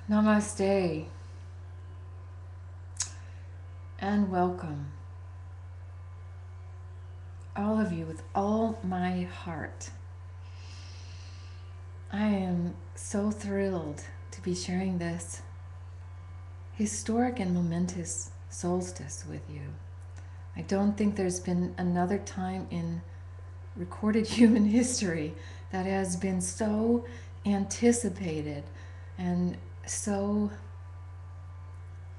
Namaste and welcome, all of you, with all my heart. I am so thrilled to be sharing this historic and momentous solstice with you. I don't think there's been another time in recorded human history that has been so anticipated and so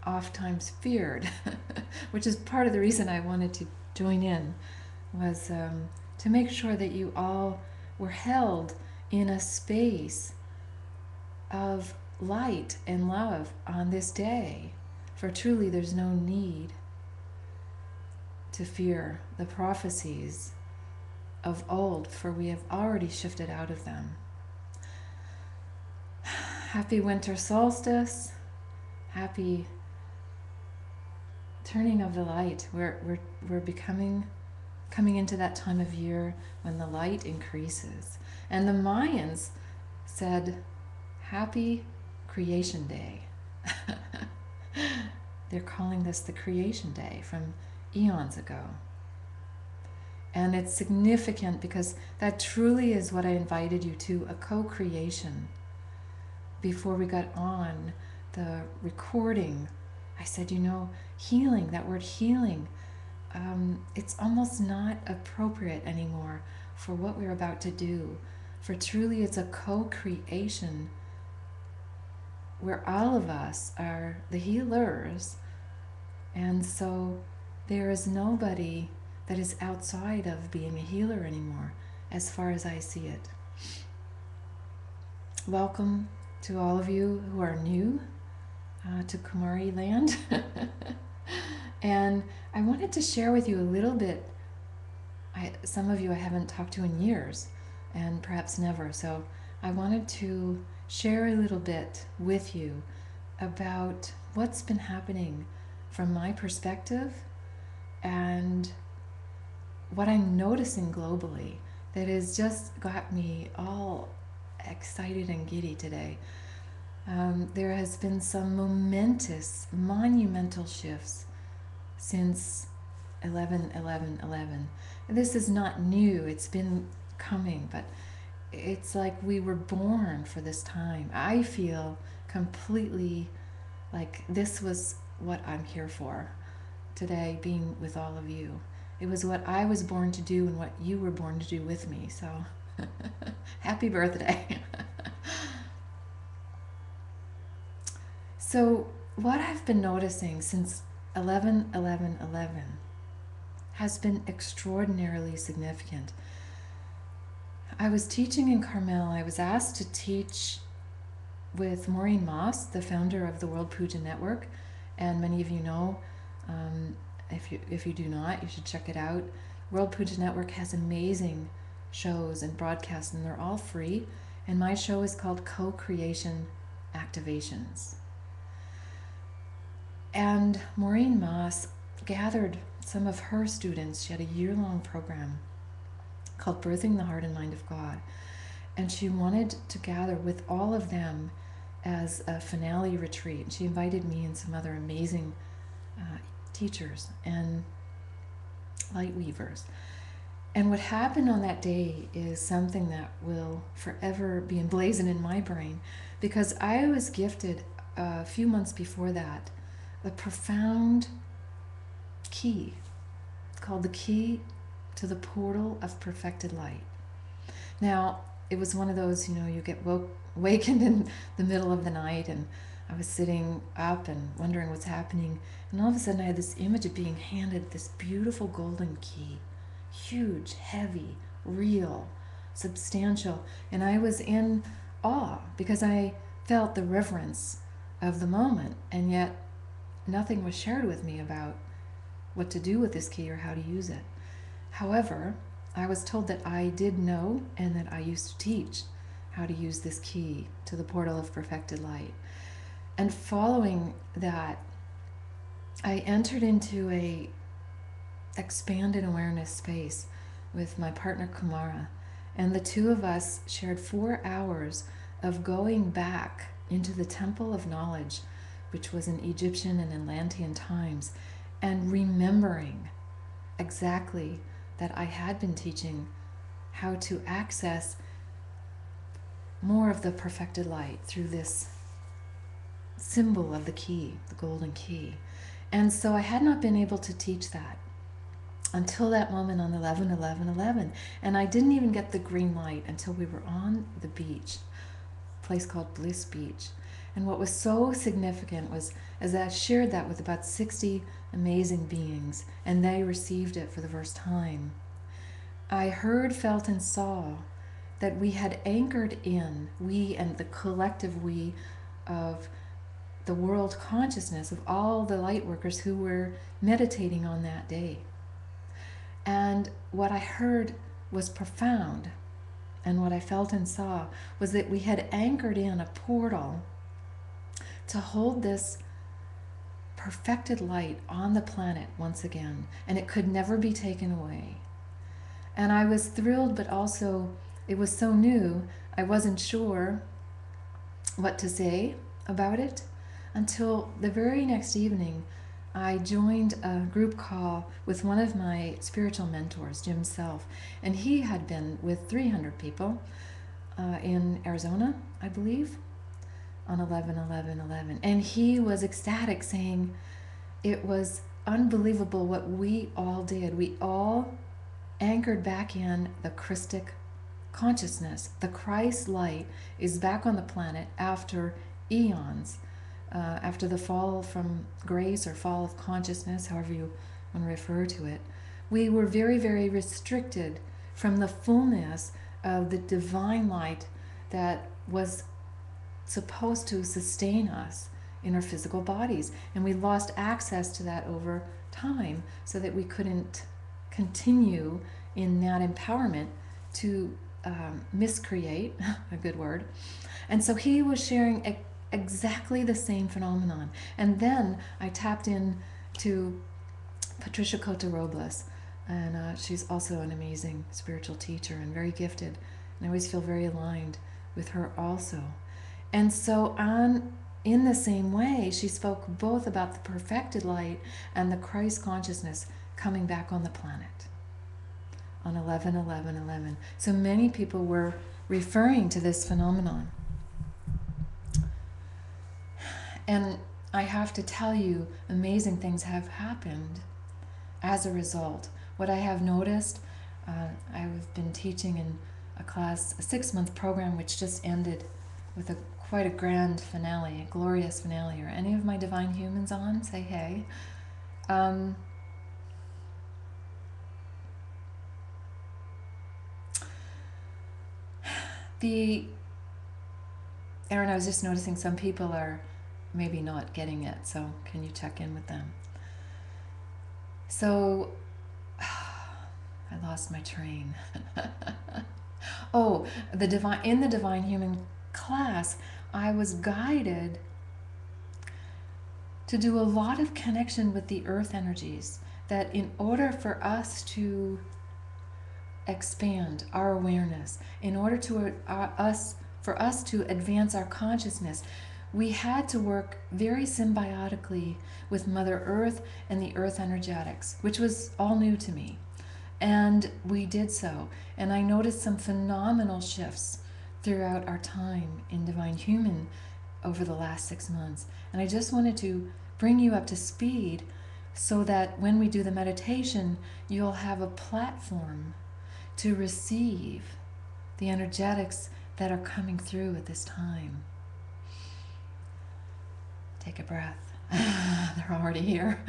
oft times feared, which is part of the reason I wanted to join in, was to make sure that you all were held in a space of light and love on this day. For truly, there's no need to fear the prophecies of old, for we have already shifted out of them. Happy winter solstice. Happy turning of the light. We're coming into that time of year when the light increases. And the Mayans said, Happy Creation Day. They're calling this the Creation Day from eons ago. And it's significant because that truly is what I invited you to, a co-creation. Before we got on the recording, I said, healing, that word healing, it's almost not appropriate anymore for what we're about to do. For truly it's a co-creation where all of us are the healers. And so there is nobody that is outside of being a healer anymore, as far as I see it. Welcome to all of you who are new to Kumari land. And I wanted to share with you a little bit. Some of you I haven't talked to in years, and perhaps never. So I wanted to share a little bit with you about what's been happening from my perspective and what I'm noticing globally that has just got me all excited and giddy today. There has been some monumental shifts since 11/11/11. This is not new, it's been coming, but it's like we were born for this time. I feel completely like this was what I'm here for today, being with all of you. It was what I was born to do and what you were born to do with me. So happy birthday. So what I've been noticing since 11/11/11 has been extraordinarily significant. I was teaching in Carmel. I was asked to teach with Maureen Moss, the founder of the World Puja Network, and many of you know, if you do not, you should check it out. World Puja Network has amazing shows and broadcasts, and they're all free. And my show is called Co-Creation Activations. And Maureen Moss gathered some of her students. She had a year-long program called Birthing the Heart and Mind of God. And she wanted to gather with all of them as a finale retreat. She invited me and some other amazing teachers and light weavers. And what happened on that day is something that will forever be emblazoned in my brain, because I was gifted a few months before that a profound key. It's called the key to the portal of perfected light. Now, it was one of those, you get wakened in the middle of the night, and I was sitting up and wondering what's happening, and all of a sudden I had this image of being handed this beautiful golden key. Huge, heavy, real, substantial, and I was in awe because I felt the reverence of the moment, and yet nothing was shared with me about what to do with this key or how to use it. However, I was told that I did know and that I used to teach how to use this key to the portal of perfected light. And following that, I entered into a expanded awareness space with my partner Kumari, and the two of us shared 4 hours of going back into the temple of knowledge, which was in Egyptian and Atlantean times, and remembering exactly that I had been teaching how to access more of the perfected light through this symbol of the key, the golden key. And so I had not been able to teach that until that moment on 11/11/11. And I didn't even get the green light until we were on the beach, a place called Bliss Beach. And what was so significant was, as I shared that with about 60 amazing beings, and they received it for the first time, I heard, felt, and saw that we had anchored in, we and the collective we of the world consciousness of all the light workers who were meditating on that day. And what I heard was profound, and what I felt and saw was that we had anchored in a portal to hold this perfected light on the planet once again, and it could never be taken away. And I was thrilled, but also it was so new, I wasn't sure what to say about it until the very next evening. I joined a group call with one of my spiritual mentors, Jim Self, and he had been with 300 people in Arizona, I believe, on 11/11/11. And he was ecstatic, saying it was unbelievable what we all did. We all anchored back in the Christic consciousness. The Christ light is back on the planet after eons, after the fall from grace or fall of consciousness, however you want to refer to it. We were very, very restricted from the fullness of the divine light that was supposed to sustain us in our physical bodies. And we lost access to that over time so that we couldn't continue in that empowerment to miscreate, a good word. And so he was sharing exactly the same phenomenon. And then I tapped in to Patricia Cota Robles, and she's also an amazing spiritual teacher and very gifted. And I always feel very aligned with her also. And so in the same way, she spoke both about the perfected light and the Christ consciousness coming back on the planet on 11/11/11. So many people were referring to this phenomenon. And I have to tell you, amazing things have happened as a result. What I have noticed, I've been teaching in a class, a 6-month program, which just ended with quite a grand finale, a glorious finale. Are any of my divine humans on? Say hey. Aaron, I was just noticing some people are maybe not getting it, so can you check in with them? So, I lost my train. Oh, in the divine human class, I was guided to do a lot of connection with the earth energies, that in order for us to expand our awareness, in order for us to advance our consciousness, we had to work very symbiotically with Mother Earth and the earth energetics, which was all new to me. And we did so. And I noticed some phenomenal shifts throughout our time in Divine Human over the last 6 months. And I just wanted to bring you up to speed so that when we do the meditation, you'll have a platform to receive the energetics that are coming through at this time. Take a breath. They're already here.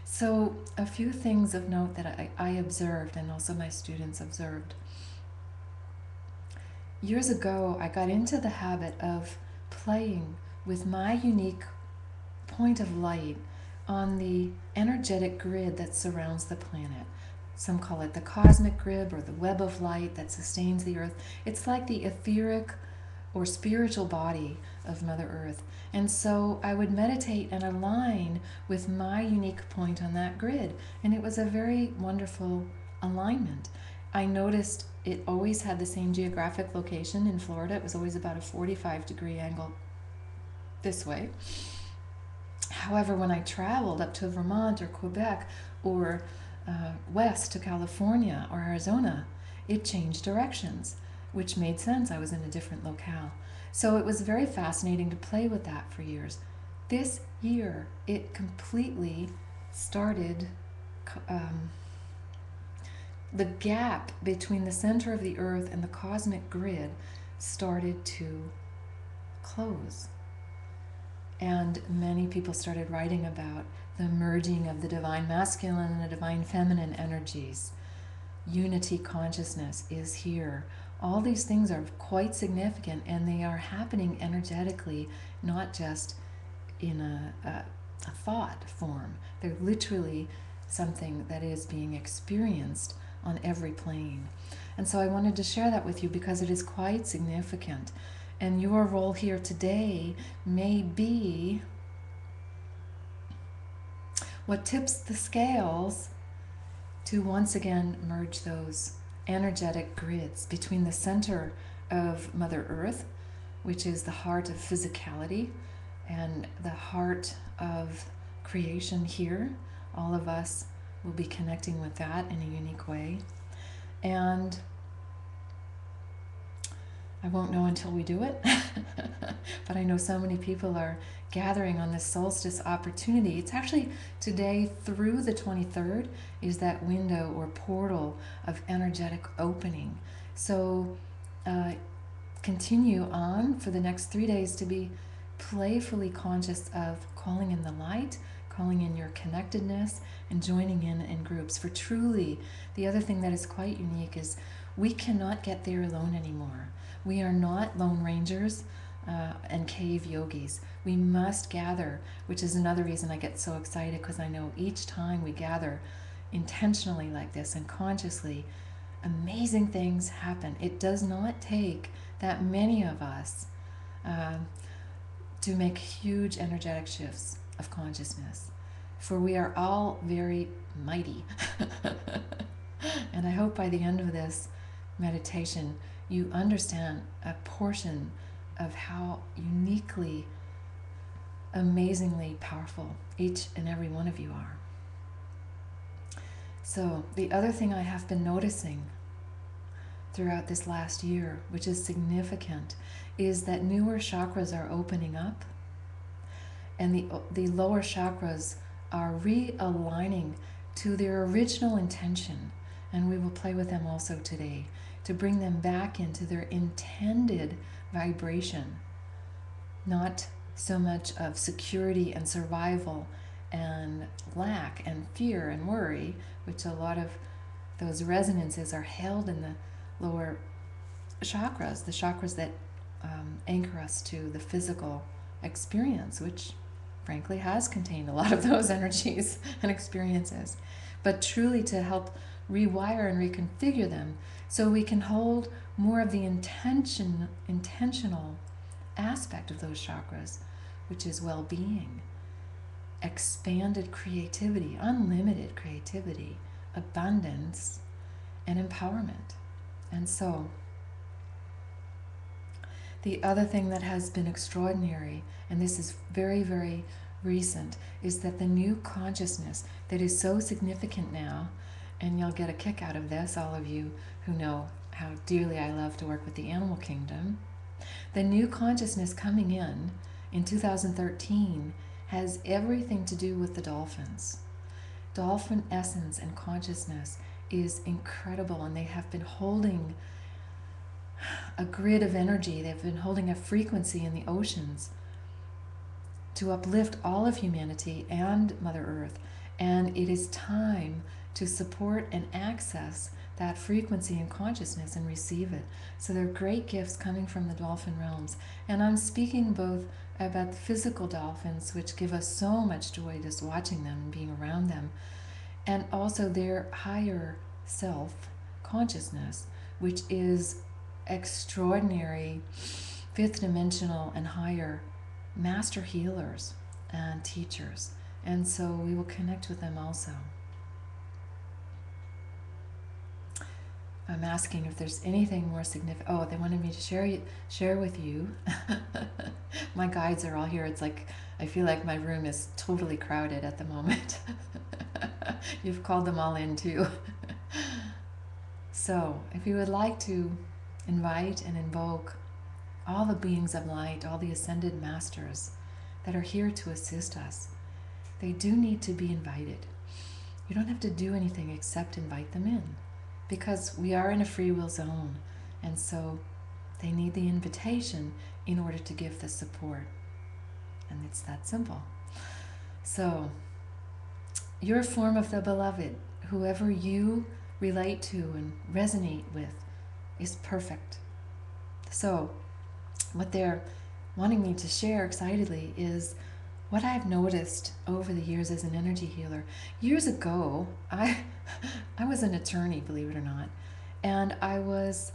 So a few things of note that I observed, and also my students observed. Years ago, I got into the habit of playing with my unique point of light on the energetic grid that surrounds the planet. Some call it the cosmic grid or the web of light that sustains the earth. It's like the etheric or spiritual body of Mother Earth. And so I would meditate and align with my unique point on that grid. And it was a very wonderful alignment. I noticed it always had the same geographic location in Florida. It was always about a 45-degree angle this way. However, when I traveled up to Vermont or Quebec or west to California or Arizona, it changed directions, which made sense. I was in a different locale. So it was very fascinating to play with that for years. This year, it completely started, the gap between the center of the earth and the cosmic grid started to close. And many people started writing about the merging of the divine masculine and the divine feminine energies. Unity consciousness is here. All these things are quite significant, and they are happening energetically, not just in a thought form. They're literally something that is being experienced on every plane. And so I wanted to share that with you because it is quite significant. And your role here today may be what tips the scales to once again merge those energetic grids between the center of Mother Earth, which is the heart of physicality and the heart of creation here. All of us will be connecting with that in a unique way. And I won't know until we do it, but I know so many people are gathering on this solstice opportunity. It's actually today through the 23rd is that window or portal of energetic opening. So continue on for the next 3 days to be playfully conscious of calling in the light, calling in your connectedness, and joining in groups. For truly, the other thing that is quite unique is we cannot get there alone anymore. We are not lone rangers and cave yogis. We must gather, which is another reason I get so excited, because I know each time we gather intentionally like this and consciously, amazing things happen. It does not take that many of us to make huge energetic shifts of consciousness, for we are all very mighty. And I hope by the end of this meditation you understand a portion of how uniquely, amazingly powerful each and every one of you are. So the other thing I have been noticing throughout this last year, which is significant, is that newer chakras are opening up, and the lower chakras are realigning to their original intention. And we will play with them also today to bring them back into their intended vibration, not so much of security and survival and lack and fear and worry, which a lot of those resonances are held in the lower chakras, the chakras that anchor us to the physical experience, which frankly has contained a lot of those energies and experiences, but truly to help rewire and reconfigure them so we can hold more of the intentional aspect of those chakras, which is well-being, expanded creativity, unlimited creativity, abundance, and empowerment. And so the other thing that has been extraordinary, and this is very, very recent, is that the new consciousness that is so significant now, and you'll get a kick out of this, all of you who know how dearly I love to work with the animal kingdom, the new consciousness coming in 2013 has everything to do with the dolphins. Dolphin essence and consciousness is incredible, and they have been holding a grid of energy. They've been holding a frequency in the oceans to uplift all of humanity and Mother Earth. And it is time to support and access that frequency and consciousness and receive it. So there are great gifts coming from the dolphin realms. And I'm speaking both about the physical dolphins, which give us so much joy just watching them and being around them, and also their higher self consciousness, which is extraordinary, fifth dimensional and higher master healers and teachers. And so we will connect with them also. I'm asking if there's anything more significant. Oh, they wanted me to share with you. My guides are all here. It's like I feel like my room is totally crowded at the moment. You've called them all in too. So, if you would like to invite and invoke all the beings of light, all the ascended masters that are here to assist us, they do need to be invited. You don't have to do anything except invite them in, because we are in a free will zone, and so they need the invitation in order to give the support. And it's that simple. So, your form of the beloved, whoever you relate to and resonate with, is perfect. So, what they're wanting me to share excitedly is what I've noticed over the years as an energy healer. Years ago, I was an attorney, believe it or not, and I was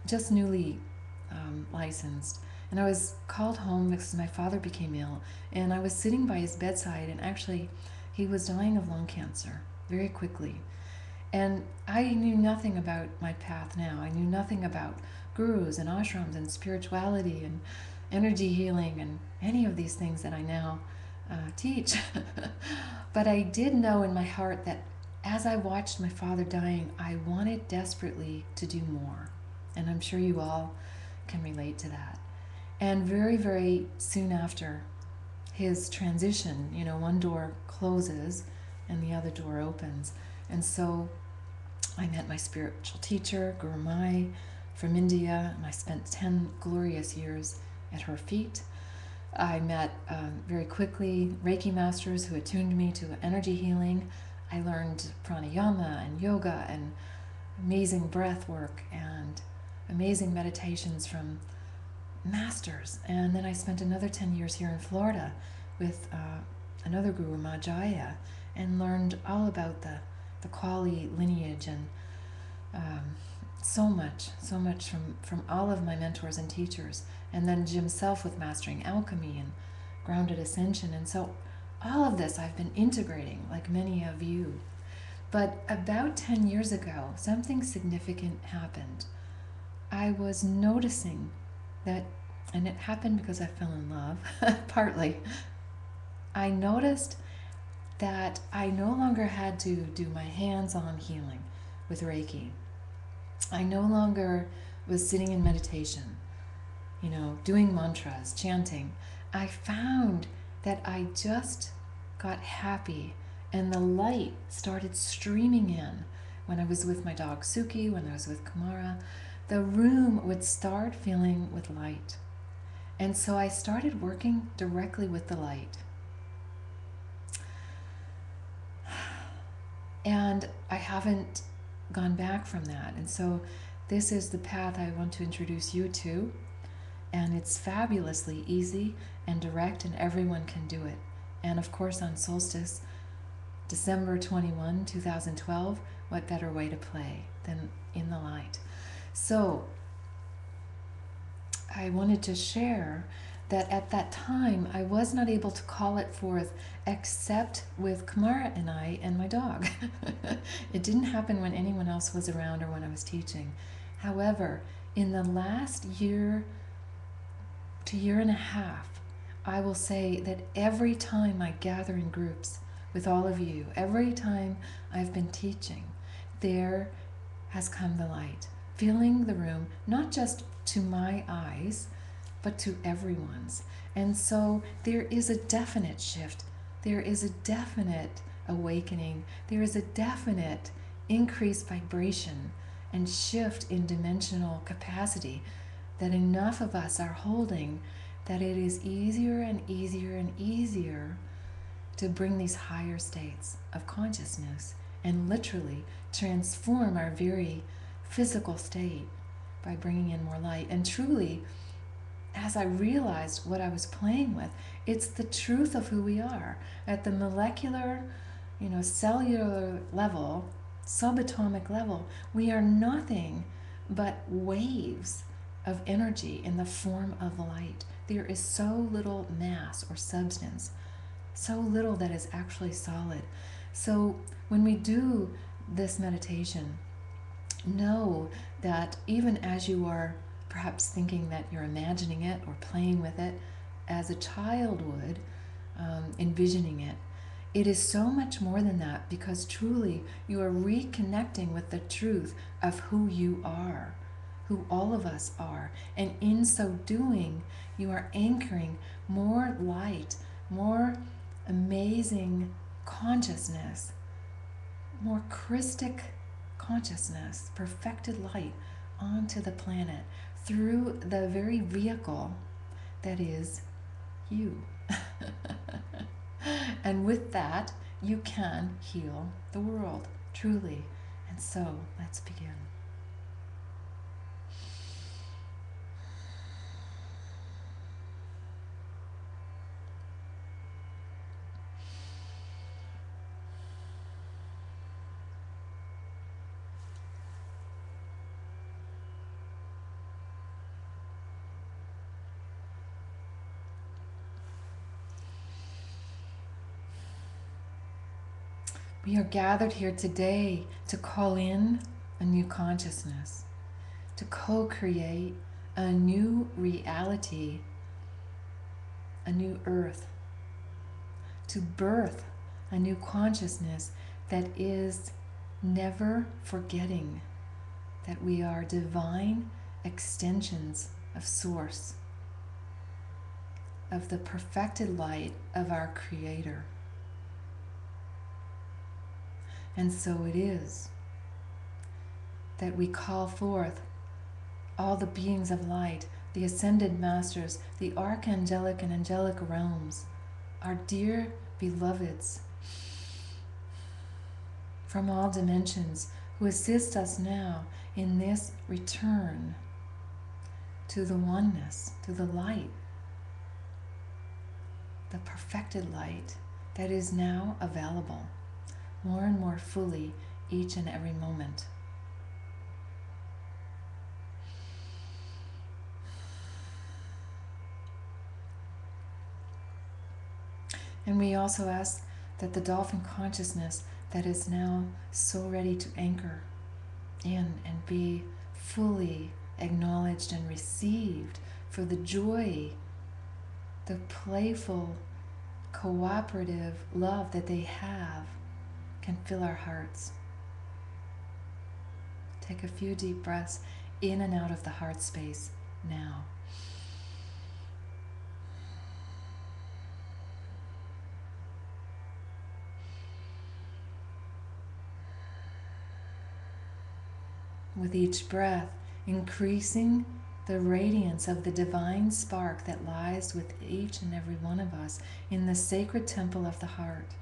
just newly licensed, and I was called home because my father became ill, and I was sitting by his bedside, and actually he was dying of lung cancer very quickly. And I knew nothing about my path now. I knew nothing about gurus and ashrams and spirituality and energy healing and any of these things that I now teach. But I did know in my heart that as I watched my father dying, I wanted desperately to do more. And I'm sure you all can relate to that. And very, very soon after his transition, one door closes and the other door opens. And so I met my spiritual teacher, Guru Mai, from India, and I spent 10 glorious years at her feet. I met very quickly Reiki masters who attuned me to energy healing. I learned pranayama and yoga and amazing breath work and amazing meditations from masters. And then I spent another 10 years here in Florida with another guru, Majaya, and learned all about the Kali lineage and so much from all of my mentors and teachers. And then Jim Self with mastering alchemy and grounded ascension. And so all of this I've been integrating like many of you. But about 10 years ago, something significant happened. I was noticing that, and it happened because I fell in love, partly. I noticed that I no longer had to do my hands-on healing with Reiki. I no longer was sitting in meditation, doing mantras, chanting. I found that I just got happy and the light started streaming in. When I was with my dog Suki, when I was with Kumari, the room would start filling with light. And so I started working directly with the light. And I haven't gone back from that. And so this is the path I want to introduce you to. And it's fabulously easy and direct, and everyone can do it. And of course, on solstice, December 21, 2012, what better way to play than in the light? So I wanted to share that at that time, I was not able to call it forth except with Kumari and I and my dog. It didn't happen when anyone else was around or when I was teaching. However, in the last year to year and a half, I will say that every time I gather in groups with all of you, every time I've been teaching, there has come the light, filling the room, not just to my eyes, but to everyone's. And so there is a definite shift. There is a definite awakening. There is a definite increased vibration and shift in dimensional capacity that enough of us are holding that it is easier and easier and easier to bring these higher states of consciousness and literally transform our very physical state by bringing in more light. And truly, as I realized what I was playing with, it's the truth of who we are. At the molecular, cellular level, subatomic level, we are nothing but waves of energy in the form of light. There is so little mass or substance, so little that is actually solid. So when we do this meditation, know that even as you are perhaps thinking that you're imagining it or playing with it as a child would, envisioning it, it is so much more than that, because truly you are reconnecting with the truth of who you are, who all of us are. And in so doing, you are anchoring more light, more amazing consciousness, more Christic consciousness, perfected light onto the planet through the very vehicle that is you. And with that, you can heal the world, truly. And so, let's begin. We are gathered here today to call in a new consciousness, to co-create a new reality, a new earth, to birth a new consciousness that is never forgetting that we are divine extensions of Source, of the perfected light of our Creator. And so it is that we call forth all the beings of light, the ascended masters, the archangelic and angelic realms, our dear beloveds from all dimensions who assist us now in this return to the oneness, to the light, the perfected light that is now available more and more fully each and every moment. And we also ask that the dolphin consciousness that is now so ready to anchor in and be fully acknowledged and received for the joy, the playful, cooperative love that they have, can fill our hearts. Take a few deep breaths in and out of the heart space now. With each breath, increasing the radiance of the divine spark that lies with each and every one of us in the sacred temple of the heart.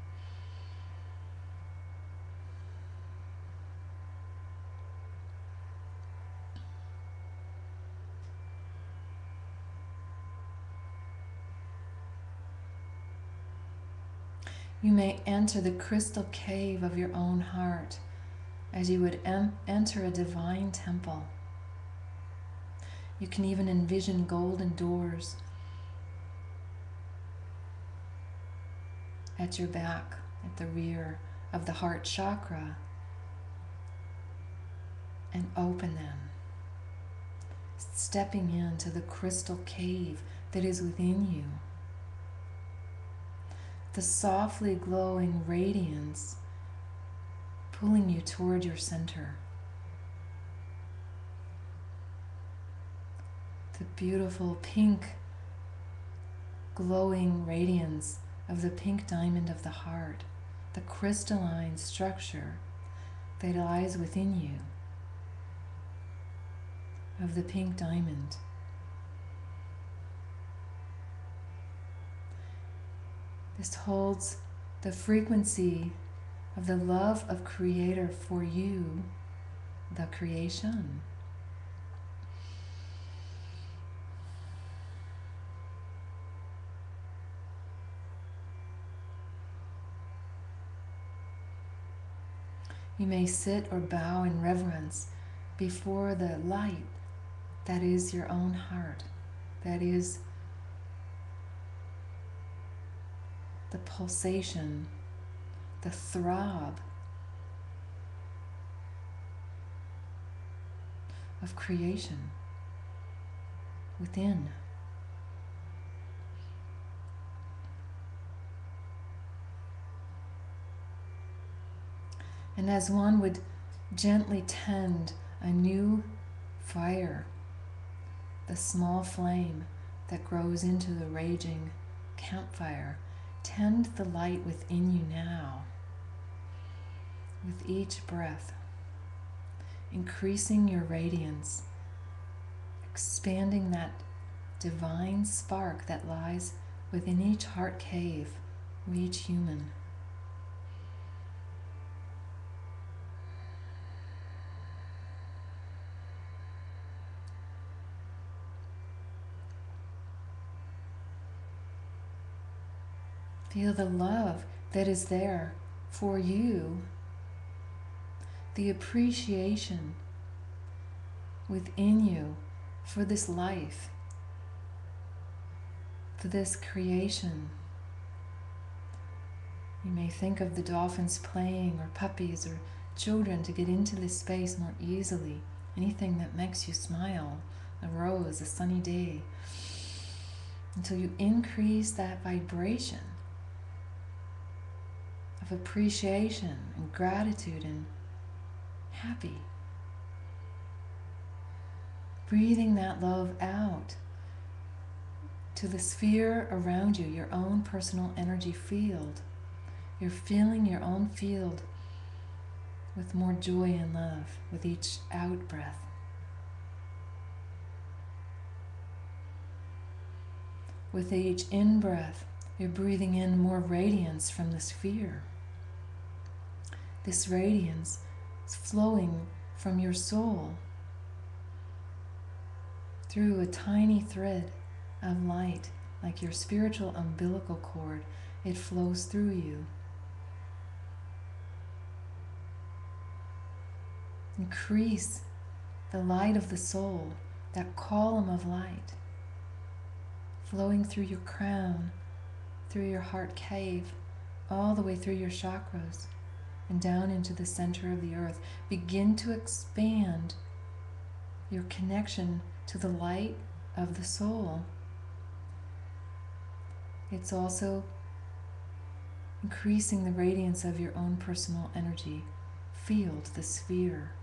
You may enter the crystal cave of your own heart as you would enter a divine temple. You can even envision golden doors at your back, at the rear of the heart chakra, and open them, stepping into the crystal cave that is within you. The softly glowing radiance pulling you toward your center. The beautiful pink glowing radiance of the pink diamond of the heart, the crystalline structure that lies within you of the pink diamond. This holds the frequency of the love of Creator for you, the creation. You may sit or bow in reverence before the light that is your own heart, that is the pulsation, the throb of creation within. And as one would gently tend a new fire, the small flame that grows into the raging campfire, tend the light within you now, with each breath, increasing your radiance, expanding that divine spark that lies within each heart cave of each human. Feel the love that is there for you, the appreciation within you for this life, for this creation. You may think of the dolphins playing, or puppies, or children to get into this space more easily. Anything that makes you smile, a rose, a sunny day, until you increase that vibration of appreciation and gratitude and happy. Breathing that love out to the sphere around you, your own personal energy field. You're filling your own field with more joy and love with each out breath. With each in breath, you're breathing in more radiance from the sphere. This radiance is flowing from your soul through a tiny thread of light, like your spiritual umbilical cord. It flows through you. Increase the light of the soul, that column of light, flowing through your crown, through your heart cave, all the way through your chakras, and down into the center of the earth. Begin to expand your connection to the light of the soul. It's also increasing the radiance of your own personal energy field, the sphere.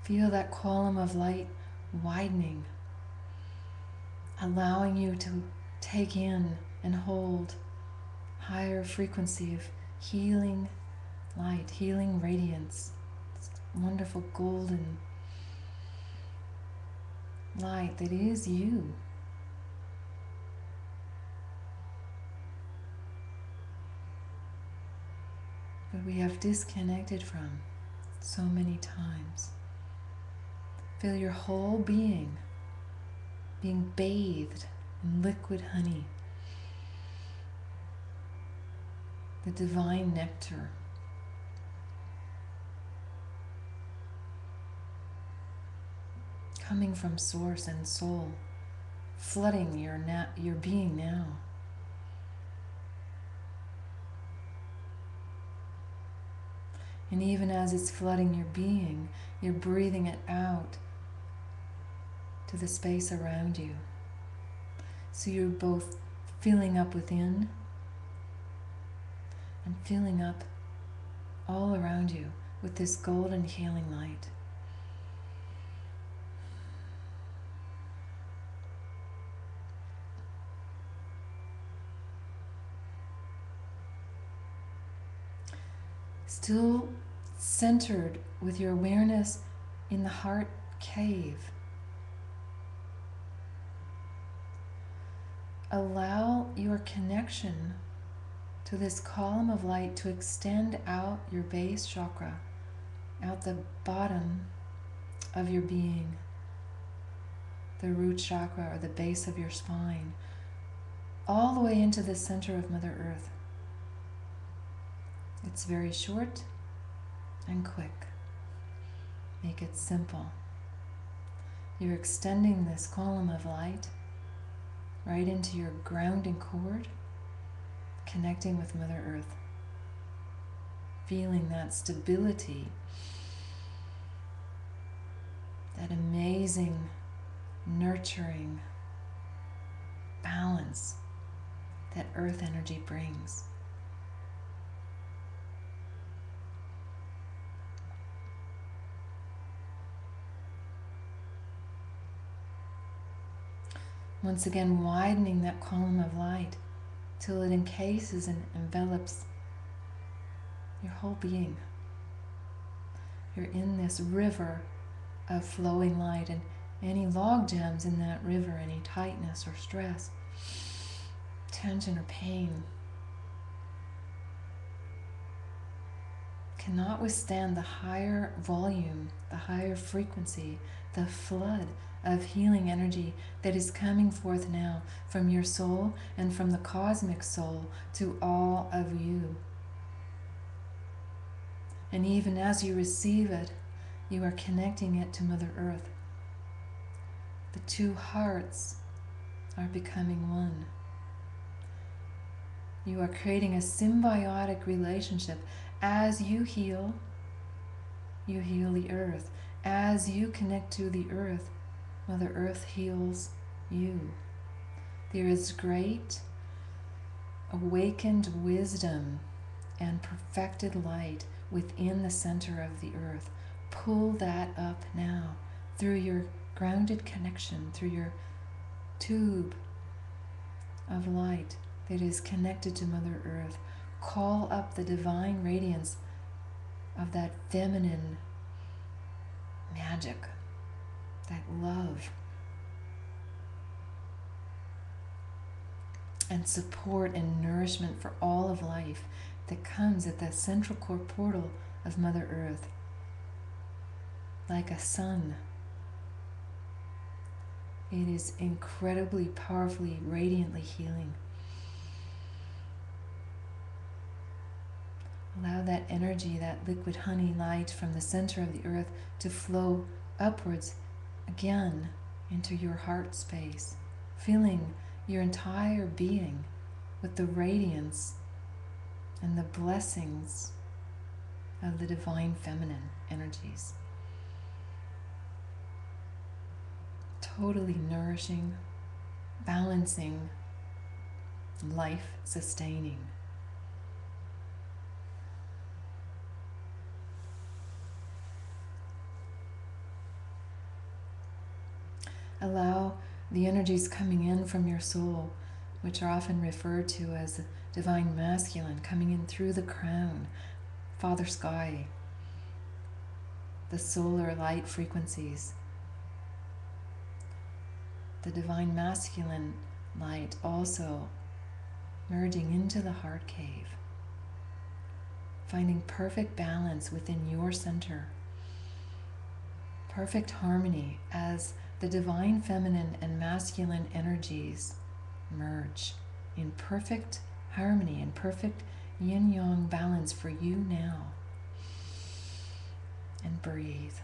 Feel that column of light widening, allowing you to take in and hold higher frequency of healing light, healing radiance. It's wonderful golden light that is you. But we have disconnected from so many times. Feel your whole being being bathed in liquid honey, the divine nectar. Coming from source and soul, flooding your being now. And even as it's flooding your being, you're breathing it out to the space around you. So you're both filling up within and filling up all around you with this golden healing light. Still centered with your awareness in the heart cave. Allow your connection to this column of light to extend out your base chakra, out the bottom of your being, the root chakra or the base of your spine, all the way into the center of Mother Earth. It's very short and quick. Make it simple. You're extending this column of light right into your grounding cord, connecting with Mother Earth, feeling that stability, that amazing, nurturing balance that Earth energy brings. Once again, widening that column of light till it encases and envelops your whole being. You're in this river of flowing light, and any log jams in that river, any tightness or stress, tension or pain, cannot withstand the higher volume, the higher frequency, the flood of healing energy that is coming forth now from your soul and from the cosmic soul to all of you. And even as you receive it, you are connecting it to Mother Earth. The two hearts are becoming one. You are creating a symbiotic relationship. As you heal the earth. As you connect to the earth, Mother Earth heals you. There is great awakened wisdom and perfected light within the center of the earth. Pull that up now through your grounded connection, through your tube of light that is connected to Mother Earth. Call up the divine radiance of that feminine magic, that love, and support and nourishment for all of life that comes at the central core portal of Mother Earth, like a sun. It is incredibly, powerfully, radiantly healing. Allow that energy, that liquid honey light from the center of the earth to flow upwards again into your heart space, filling your entire being with the radiance and the blessings of the divine feminine energies. Totally nourishing, balancing, life-sustaining. Allow the energies coming in from your soul, which are often referred to as the divine masculine, coming in through the crown, Father Sky, the solar light frequencies, the divine masculine light also merging into the heart cave, finding perfect balance within your center, perfect harmony as the divine feminine and masculine energies merge in perfect harmony and perfect yin-yang balance for you now. And breathe.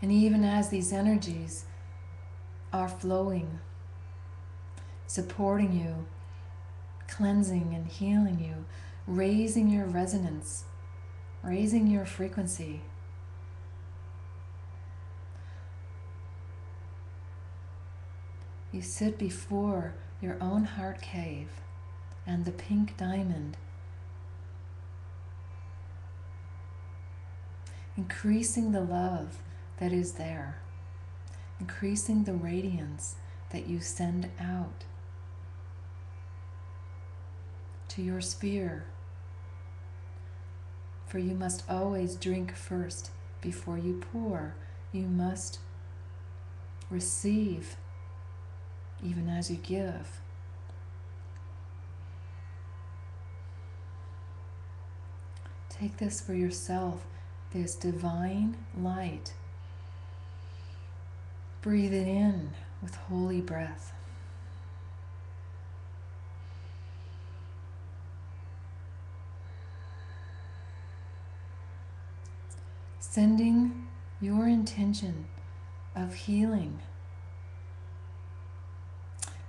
And even as these energies are flowing, supporting you, cleansing and healing you, raising your resonance, raising your frequency, you sit before your own heart cave and the pink diamond, increasing the love that is there, increasing the radiance that you send out to your sphere. For you must always drink first before you pour. You must receive even as you give. Take this for yourself, this divine light. Breathe it in with holy breath. sending your intention of healing,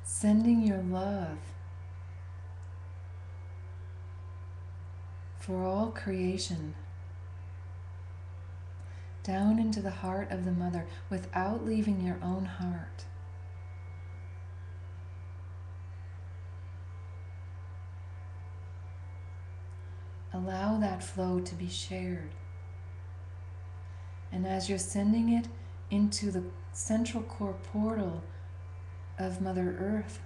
sending your love for all creation down into the heart of the mother without leaving your own heart. Allow that flow to be shared. And as you're sending it into the central core portal of Mother Earth,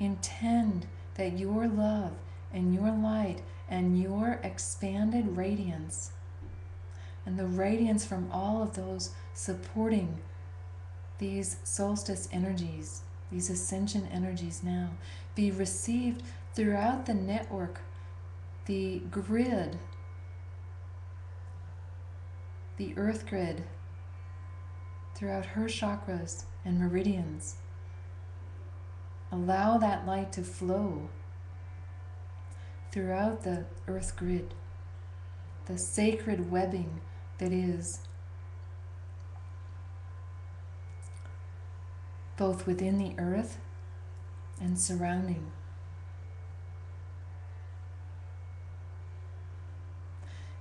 intend that your love and your light and your expanded radiance and the radiance from all of those supporting these solstice energies, these ascension energies now, be received throughout the network, the grid, the earth grid, throughout her chakras and meridians. Allow that light to flow throughout the earth grid, the sacred webbing that is both within the earth and surrounding.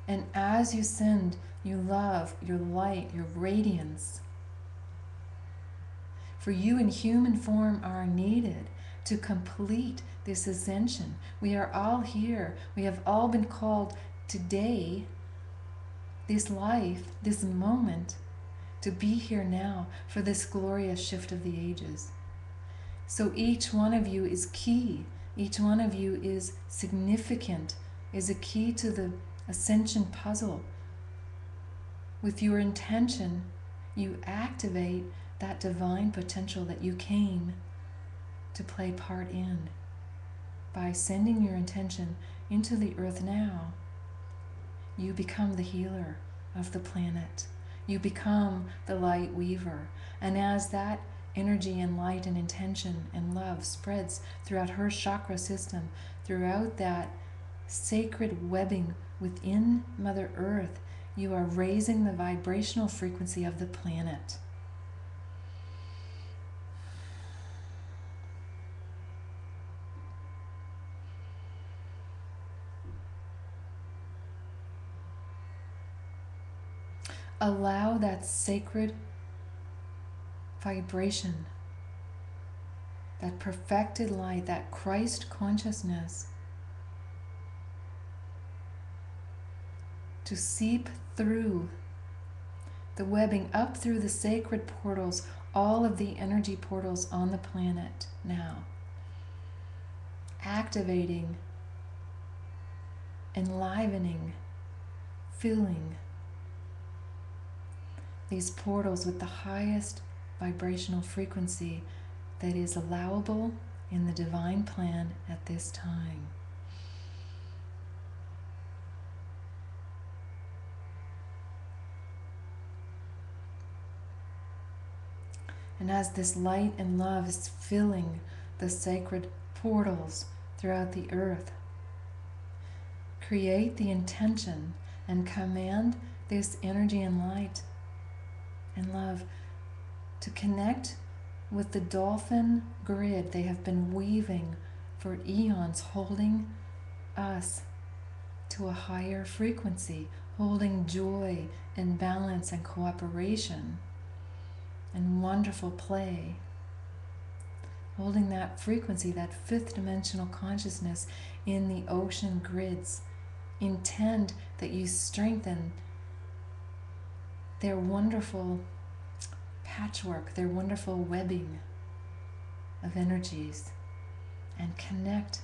And as you send your love, your light, your radiance, for you in human form are needed to complete this ascension. We are all here. We have all been called today, this life, this moment, to be here now for this glorious shift of the ages. So each one of you is key. Each one of you is significant, is a key to the ascension puzzle. With your intention, you activate that divine potential that you came to play part in. By sending your intention into the earth now, you become the healer of the planet. You become the light weaver. And as that energy and light and intention and love spreads throughout her chakra system, throughout that sacred webbing within Mother Earth, you are raising the vibrational frequency of the planet. Allow that sacred vibration, that perfected light, that Christ consciousness to seep through the webbing up through the sacred portals, all of the energy portals on the planet now, activating, enlivening, filling these portals with the highest vibrational frequency that is allowable in the divine plan at this time. And as this light and love is filling the sacred portals throughout the earth, create the intention and command this energy and light and love to connect with the dolphin grid they have been weaving for eons, holding us to a higher frequency, holding joy and balance and cooperation and wonderful play, holding that frequency, that fifth dimensional consciousness in the ocean grids. Intend that you strengthen their wonderful patchwork, their wonderful webbing of energies, and connect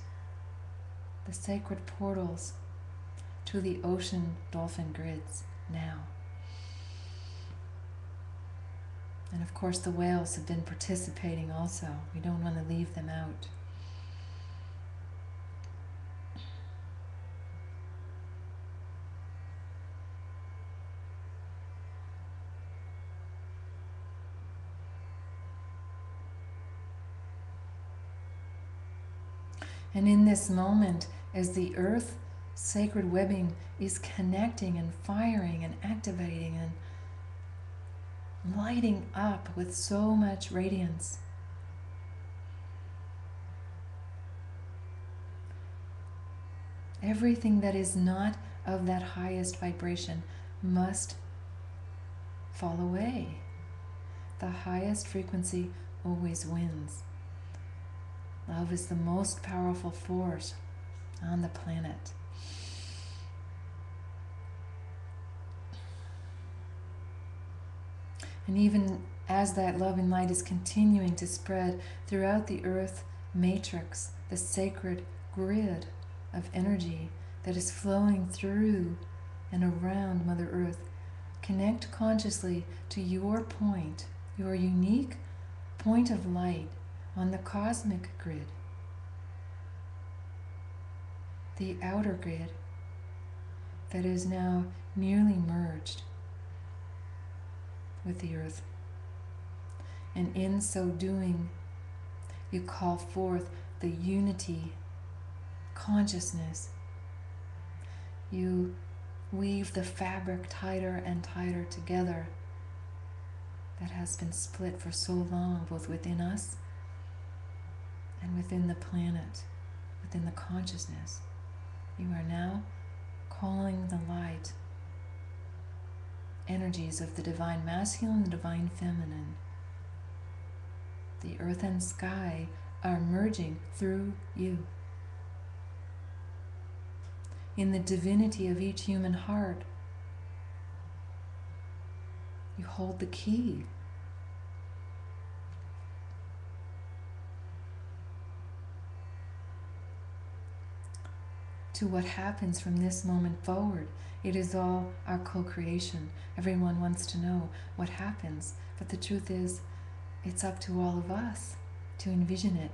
the sacred portals to the ocean dolphin grids now. And of course the whales have been participating also. We don't want to leave them out. And in this moment, as the earth sacred webbing is connecting and firing and activating and lighting up with so much radiance. Everything that is not of that highest vibration must fall away. The highest frequency always wins. Love is the most powerful force on the planet. And even as that love and light is continuing to spread throughout the earth matrix, the sacred grid of energy that is flowing through and around Mother Earth, connect consciously to your point, your unique point of light on the cosmic grid, the outer grid that is now nearly merged with the earth. And in so doing, you call forth the unity consciousness. You weave the fabric tighter and tighter together that has been split for so long, both within us and within the planet, within the consciousness. You are now calling the light energies of the divine masculine and the divine feminine. The earth and sky are merging through you. In the divinity of each human heart, you hold the key. To what happens from this moment forward. It is all our co-creation. Everyone wants to know what happens, but the truth is, it's up to all of us to envision it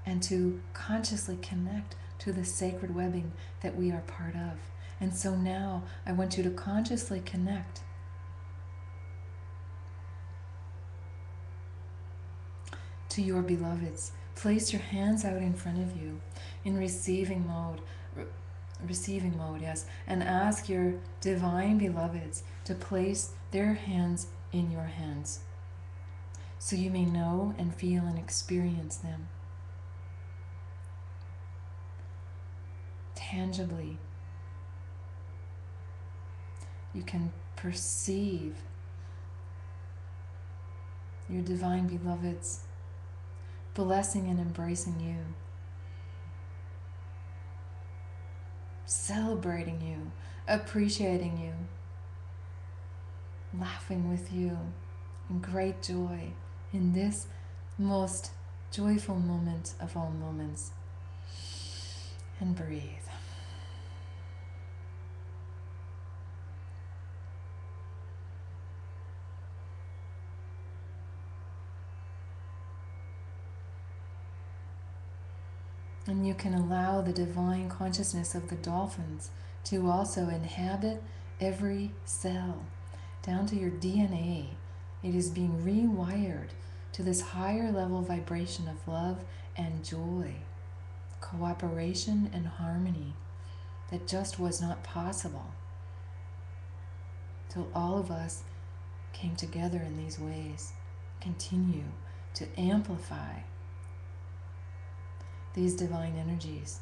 and to consciously connect to the sacred webbing that we are part of. And so now I want you to consciously connect to your beloveds. Place your hands out in front of you in receiving mode, yes, and ask your divine beloveds to place their hands in your hands so you may know and feel and experience them tangibly. You can perceive your divine beloveds blessing and embracing you, celebrating you, appreciating you, laughing with you in great joy in this most joyful moment of all moments. And breathe. And you can allow the divine consciousness of the dolphins to also inhabit every cell, down to your DNA. It is being rewired to this higher level vibration of love and joy, cooperation and harmony that just was not possible till all of us came together in these ways. Continue to amplify these divine energies.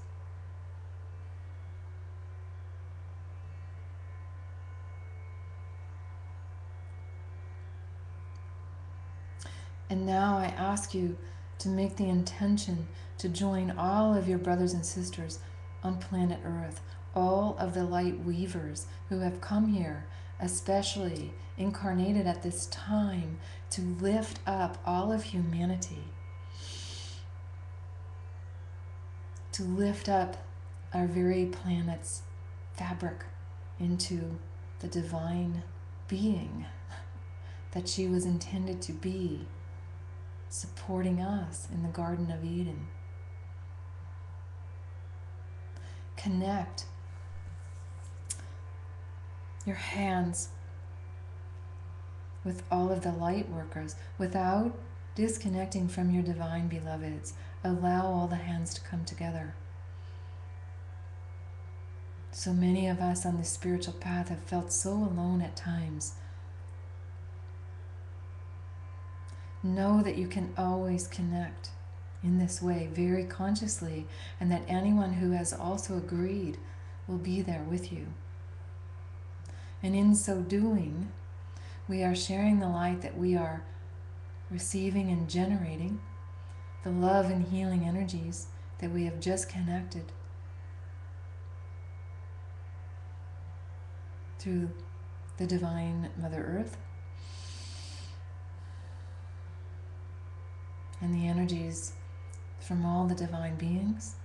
And now I ask you to make the intention to join all of your brothers and sisters on planet Earth, all of the light weavers who have come here, especially incarnated at this time, to lift up all of humanity, to lift up our very planet's fabric into the divine being that she was intended to be, supporting us in the Garden of Eden. Connect your hands with all of the light workers without disconnecting from your divine beloveds. Allow all the hands to come together. So many of us on the spiritual path have felt so alone at times. Know that you can always connect in this way very consciously, and that anyone who has also agreed will be there with you. And in so doing, we are sharing the light that we are receiving and generating, the love and healing energies that we have just connected through the Divine Mother Earth and the energies from all the divine beings,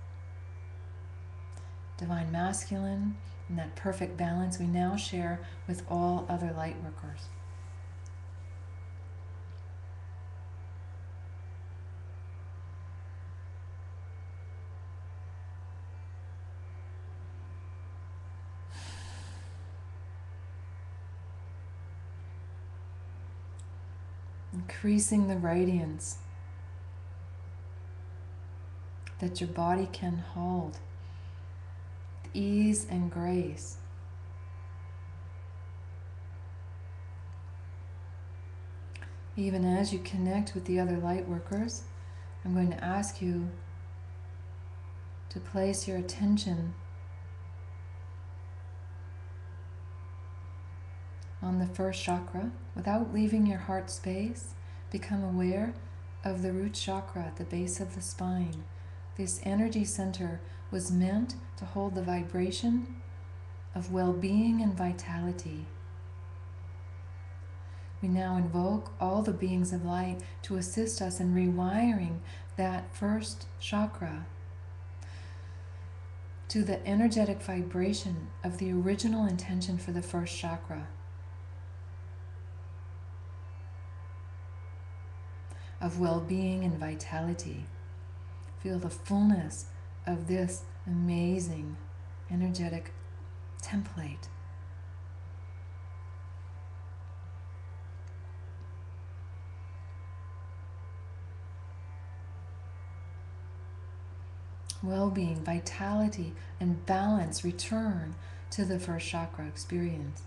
divine masculine, and that perfect balance we now share with all other light workers. Increasing the radiance that your body can hold with ease and grace. Even as you connect with the other light workers, I'm going to ask you to place your attention on the first chakra without leaving your heart space. Become aware of the root chakra at the base of the spine. This energy center was meant to hold the vibration of well-being and vitality. We now invoke all the beings of light to assist us in rewiring that first chakra to the energetic vibration of the original intention for the first chakra, of well-being and vitality. Feel the fullness of this amazing energetic template. Well-being, vitality, and balance return to the first chakra experience.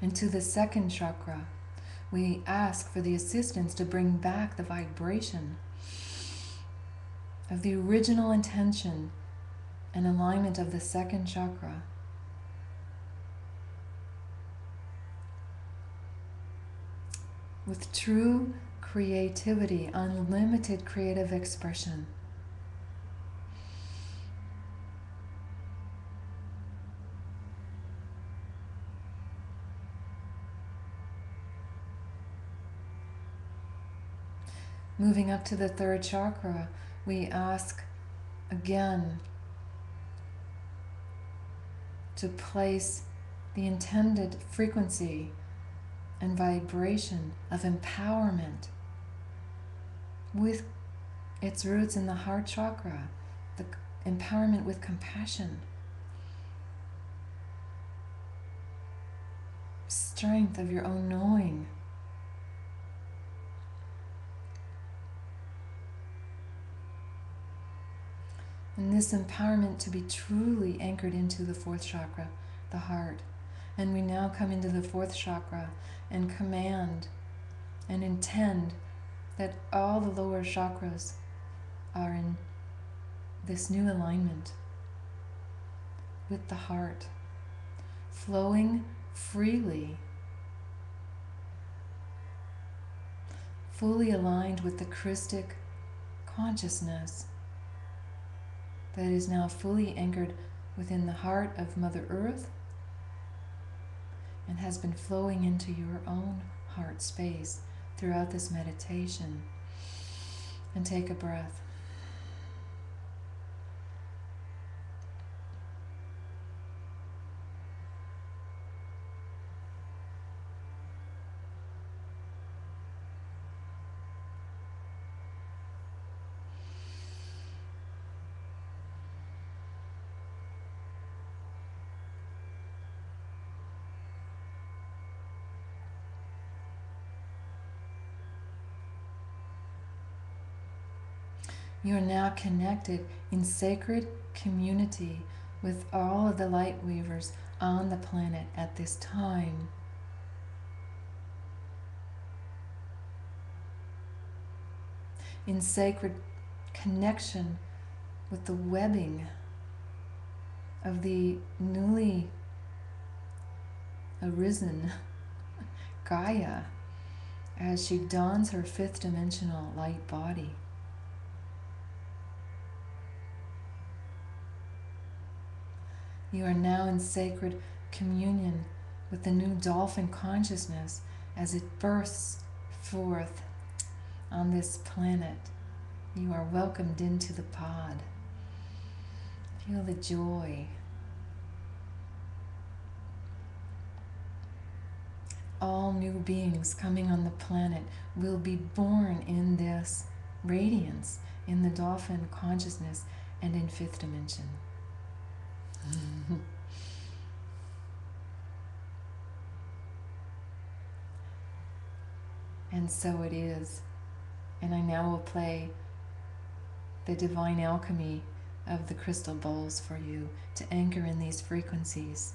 And to the second chakra, we ask for the assistance to bring back the vibration of the original intention and alignment of the second chakra. With true creativity, unlimited creative expression. Moving up to the third chakra, we ask again to place the intended frequency and vibration of empowerment with its roots in the heart chakra, the empowerment with compassion, strength of your own knowing. And this empowerment to be truly anchored into the fourth chakra, the heart. And we now come into the fourth chakra and command and intend that all the lower chakras are in this new alignment with the heart, flowing freely, fully aligned with the Christic consciousness that is now fully anchored within the heart of Mother Earth and has been flowing into your own heart space throughout this meditation. And take a breath. You are now connected in sacred community with all of the light weavers on the planet at this time. In sacred connection with the webbing of the newly arisen Gaia as she dons her fifth dimensional light body. You are now in sacred communion with the new dolphin consciousness as it bursts forth on this planet. You are welcomed into the pod. Feel the joy. All new beings coming on the planet will be born in this radiance, in the dolphin consciousness, and in fifth dimension. And so it is. And I now will play the divine alchemy of the crystal bowls for you to anchor in these frequencies.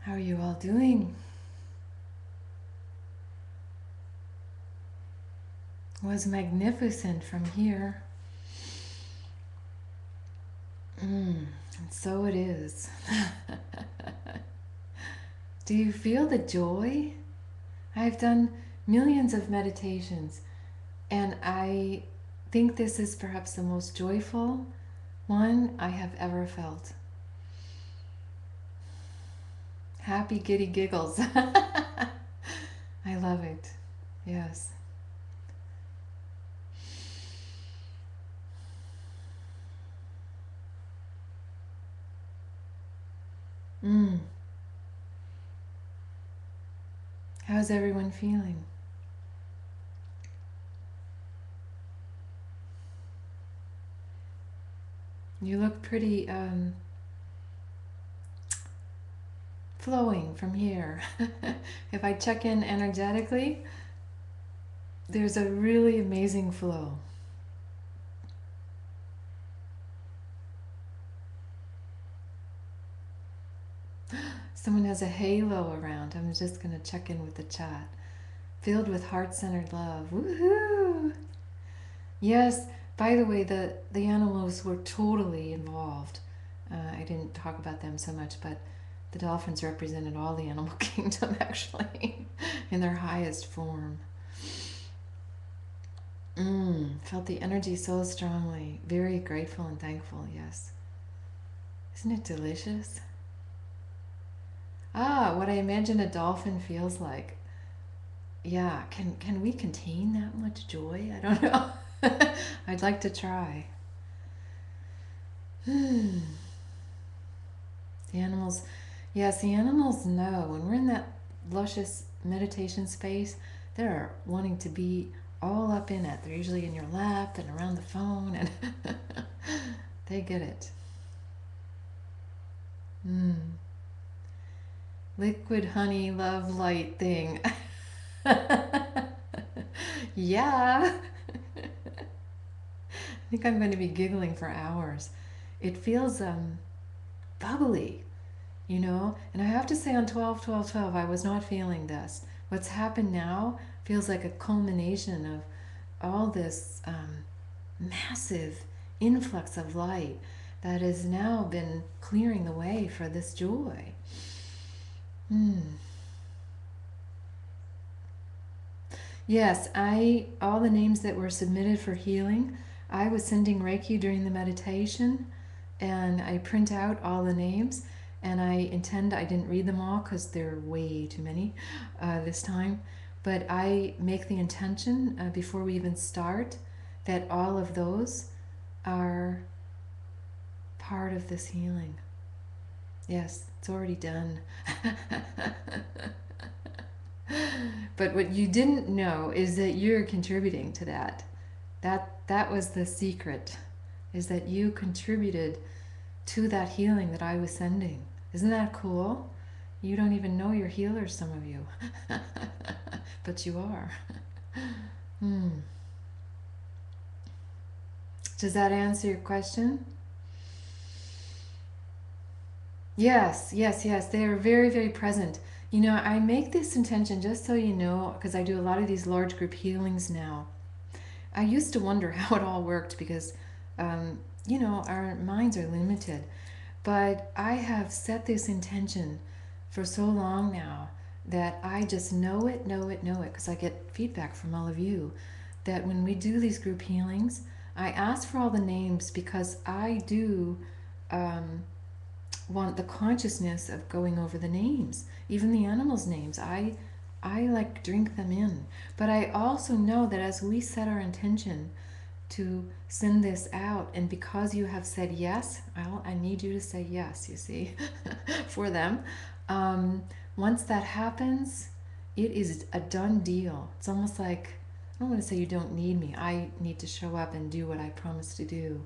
How are you all doing? It was magnificent from here. And so it is. Do you feel the joy? I've done millions of meditations, and I think this is perhaps the most joyful one I have ever felt. Happy giddy giggles. I love it. Yes. How's everyone feeling? You look pretty flowing from here. If I check in energetically, there's a really amazing flow. Someone has a halo around. I'm just going to check in with the chat. Filled with heart-centered love. Woohoo! Yes, by the way, the animals were totally involved. I didn't talk about them so much, but the dolphins represented all the animal kingdom, actually, in their highest form. Felt the energy so strongly. Very grateful and thankful, yes. Isn't it delicious? What I imagine a dolphin feels like. Yeah, can we contain that much joy? I don't know. I'd like to try. The animals, yes, the animals know. When we're in that luscious meditation space, they're wanting to be all up in it. They're usually in your lap and around the phone, and they get it. Liquid honey love light thing. Yeah. I think I'm going to be giggling for hours. It feels bubbly, you know? And I have to say on 12-12-12, I was not feeling this. What's happened now feels like a culmination of all this massive influx of light that has now been clearing the way for this joy. Yes, all the names that were submitted for healing, I was sending Reiki during the meditation, and I print out all the names, and I didn't read them all because there are way too many this time, but I make the intention before we even start that all of those are part of this healing. Yes, it's already done. But what you didn't know is that you're contributing to that. That was the secret, is that you contributed to that healing that I was sending. Isn't that cool? You don't even know you're healers, some of you. But you are. Does that answer your question? Yes. They are very, very present. You know, I make this intention just so you know, because I do a lot of these large group healings now. I used to wonder how it all worked because, you know, our minds are limited. But I have set this intention for so long now that I just know it, because I get feedback from all of you, that when we do these group healings, I ask for all the names because I do want the consciousness of going over the names, even the animals' names. I like drink them in. But I also know that as we set our intention to send this out, and because you have said yes, I need you to say yes, you see, for them. Once that happens, it is a done deal. It's almost like, I don't want to say you don't need me. I need to show up and do what I promised to do.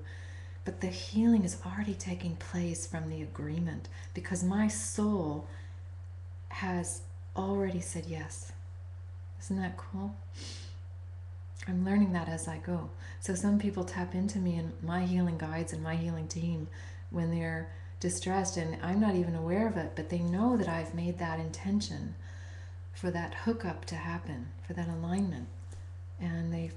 But the healing is already taking place from the agreement because my soul has already said yes. Isn't that cool? I'm learning that as I go. So some people tap into me and my healing guides and my healing team when they're distressed, and I'm not even aware of it, but they know that I've made that intention for that hookup to happen, for that alignment. And they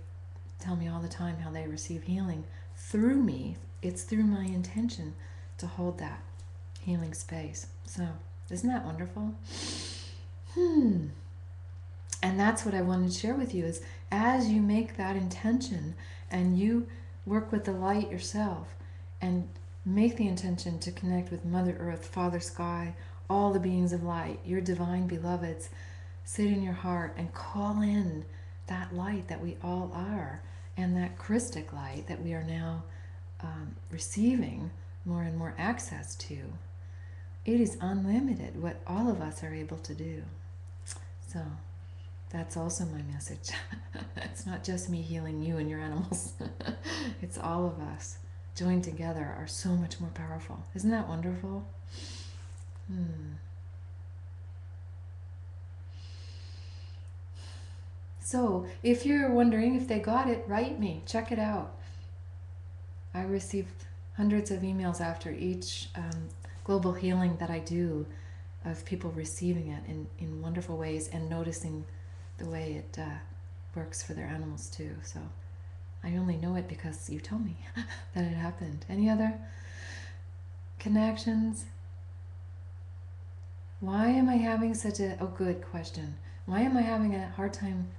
tell me all the time how they receive healing through me. It's through my intention to hold that healing space. So, isn't that wonderful? And that's what I wanted to share with you is as you make that intention and you work with the light yourself and make the intention to connect with Mother Earth, Father Sky, all the beings of light, your divine beloveds, sit in your heart and call in that light that we all are and that Christic light that we are now receiving more and more access to. It is unlimited what all of us are able to do. So that's also my message. It's not just me healing you and your animals. It's all of us joined together are so much more powerful. Isn't that wonderful? So if you're wondering if they got it, write me. Check it out. I received hundreds of emails after each global healing that I do of people receiving it in wonderful ways and noticing the way it works for their animals too. So I only know it because you told me that it happened. Any other connections? Why am I having such a, good question. Why am I having a hard time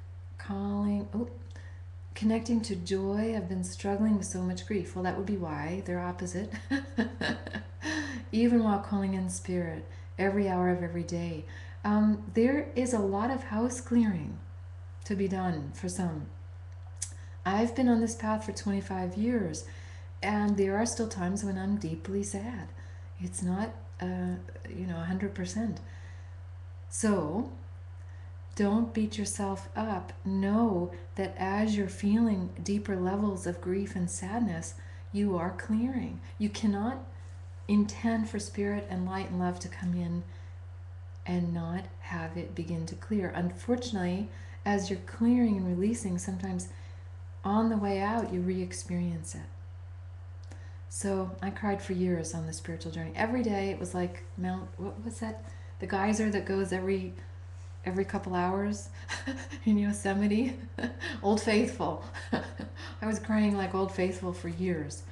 connecting to joy? I've been struggling with so much grief. Well, that would be why. They're opposite. Even while calling in spirit every hour of every day. There is a lot of house clearing to be done for some. I've been on this path for 25 years, and there are still times when I'm deeply sad. It's not, 100%. So, don't beat yourself up. Know that as you're feeling deeper levels of grief and sadness, you are clearing. You cannot intend for spirit and light and love to come in and not have it begin to clear. Unfortunately, as you're clearing and releasing, sometimes on the way out, you re-experience it. So I cried for years on the spiritual journey. Every day it was like what was that? The geyser that goes every couple hours in Yosemite. Old Faithful. I was crying like Old Faithful for years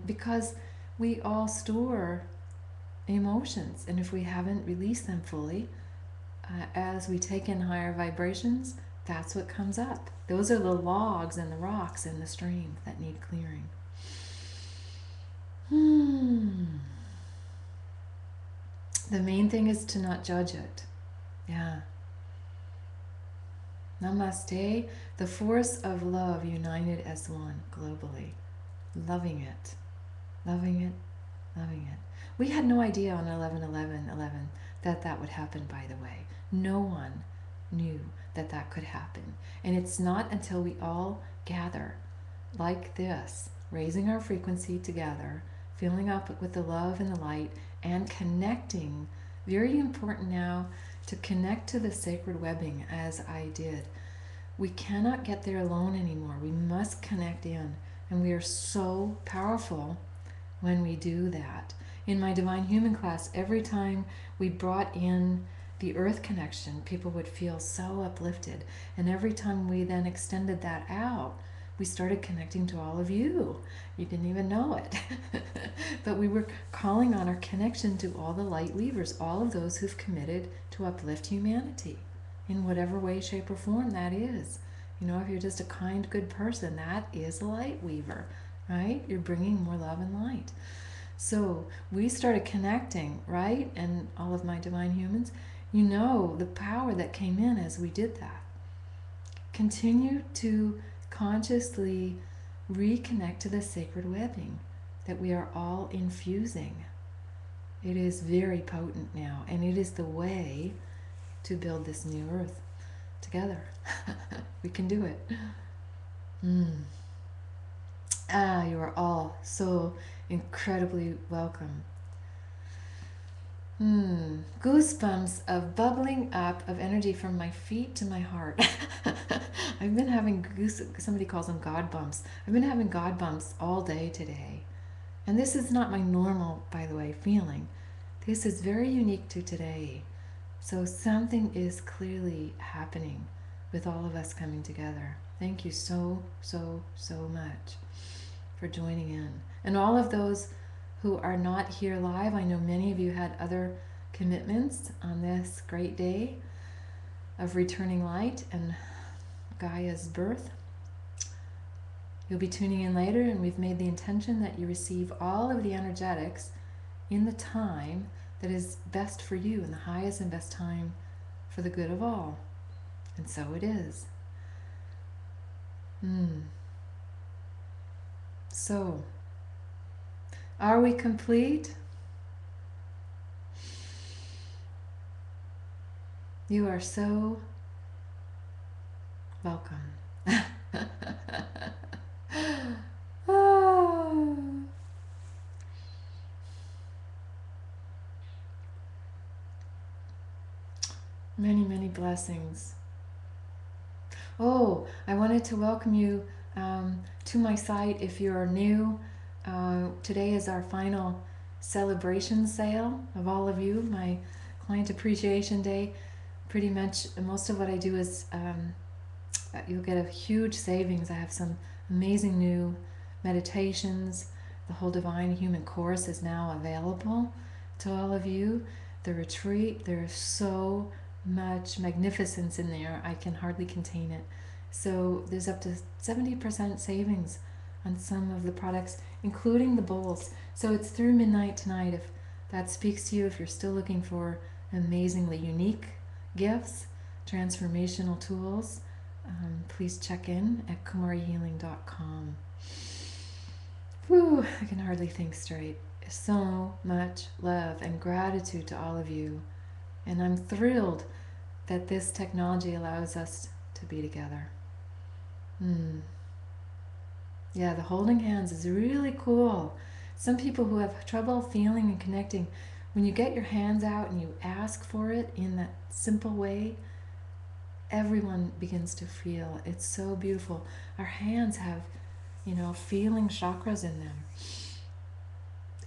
because we all store emotions, and if we haven't released them fully, as we take in higher vibrations, that's what comes up. Those are the logs and the rocks in the stream that need clearing. The main thing is to not judge it. Yeah. Namaste, the force of love united as one globally. Loving it, loving it, loving it. We had no idea on 11/11/11 that would happen, by the way. No one knew that could happen. And it's not until we all gather like this, raising our frequency together, filling up with the love and the light, and connecting. Very important now to connect to the sacred webbing as I did. We cannot get there alone anymore. We must connect in. And we are so powerful when we do that. In my Divine Human class, every time we brought in the earth connection, people would feel so uplifted. And every time we then extended that out, we started connecting to all of you. You didn't even know it. But we were calling on our connection to all the light weavers, all of those who've committed to uplift humanity in whatever way, shape, or form that is. You know, if you're just a kind, good person, that is a light weaver, right? You're bringing more love and light. So we started connecting, right? And all of my divine humans, you know the power that came in as we did that. Continue to consciously reconnect to the sacred webbing that we are all infusing. It is very potent now, and it is the way to build this new earth together. We can do it. You are all so incredibly welcome. Goosebumps of bubbling up of energy from my feet to my heart. I've been having somebody calls them God bumps. I've been having God bumps all day today. And this is not my normal, by the way, feeling. This is very unique to today. So something is clearly happening with all of us coming together. Thank you so, so, so much for joining in. And all of those who are not here live, I know many of you had other commitments on this great day of returning light and Gaia's birth. You'll be tuning in later, and we've made the intention that you receive all of the energetics in the time that is best for you, and the highest and best time for the good of all. And so it is. So, are we complete? You are so welcome. Oh. Many, many blessings. Oh, I wanted to welcome you to my site if you're new. Today is our final celebration sale of all of you, my Client Appreciation Day. Pretty much most of what I do is you'll get a huge savings. I have some amazing new meditations. The whole Divine Human Course is now available to all of you. The retreat, there's so much magnificence in there, I can hardly contain it. So there's up to 70% savings on some of the products, including the bowls. So it's through midnight tonight. If that speaks to you, if you're still looking for amazingly unique gifts, transformational tools, please check in at kumarihealing.com. Whew, I can hardly think straight. So much love and gratitude to all of you. And I'm thrilled that this technology allows us to be together. Yeah, the holding hands is really cool. Some people who have trouble feeling and connecting, when you get your hands out and you ask for it in that simple way, everyone begins to feel. It's so beautiful. Our hands have, feeling chakras in them.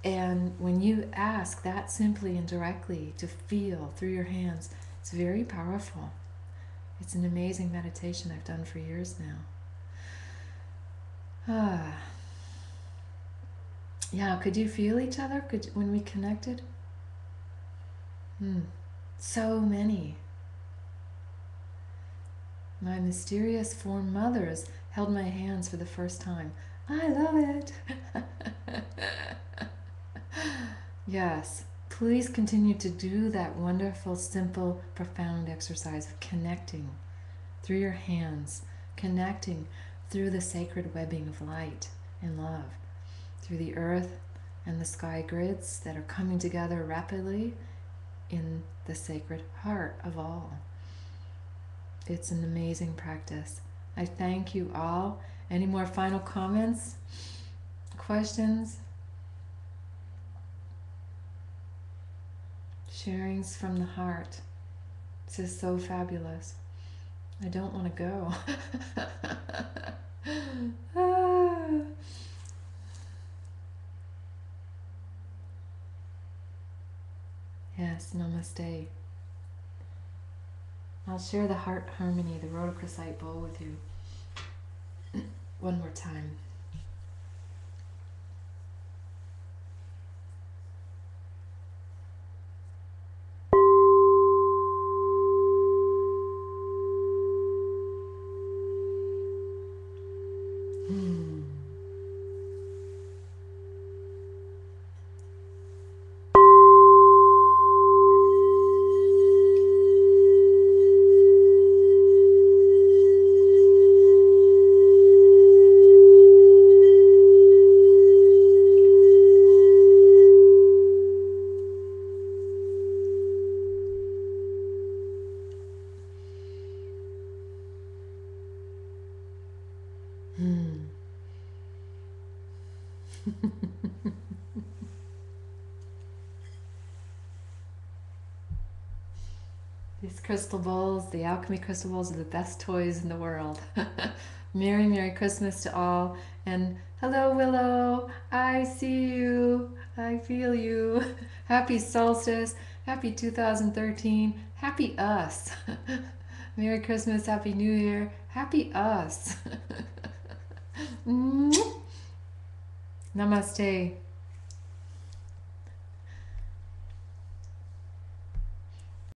And when you ask that simply and directly to feel through your hands, it's very powerful. It's an amazing meditation I've done for years now. Yeah, could you feel each other when we connected? So many. My mysterious form mothers held my hands for the first time. I love it. Yes, please continue to do that wonderful, simple, profound exercise of connecting through your hands, connecting through the sacred webbing of light and love, through the earth and the sky grids that are coming together rapidly in the sacred heart of all. It's an amazing practice. I thank you all. Any more final comments? Questions? Sharings from the heart. This is so fabulous. I don't want to go. Yes, namaste. I'll share the heart harmony, the rhodochrosite bowl with you one more time. This crystal balls. The Alchemy crystal balls are the best toys in the world. Merry, Merry Christmas to all. And hello, Willow. I see you. I feel you. Happy solstice. Happy 2013. Happy us. Merry Christmas. Happy New Year. Happy us. Namaste.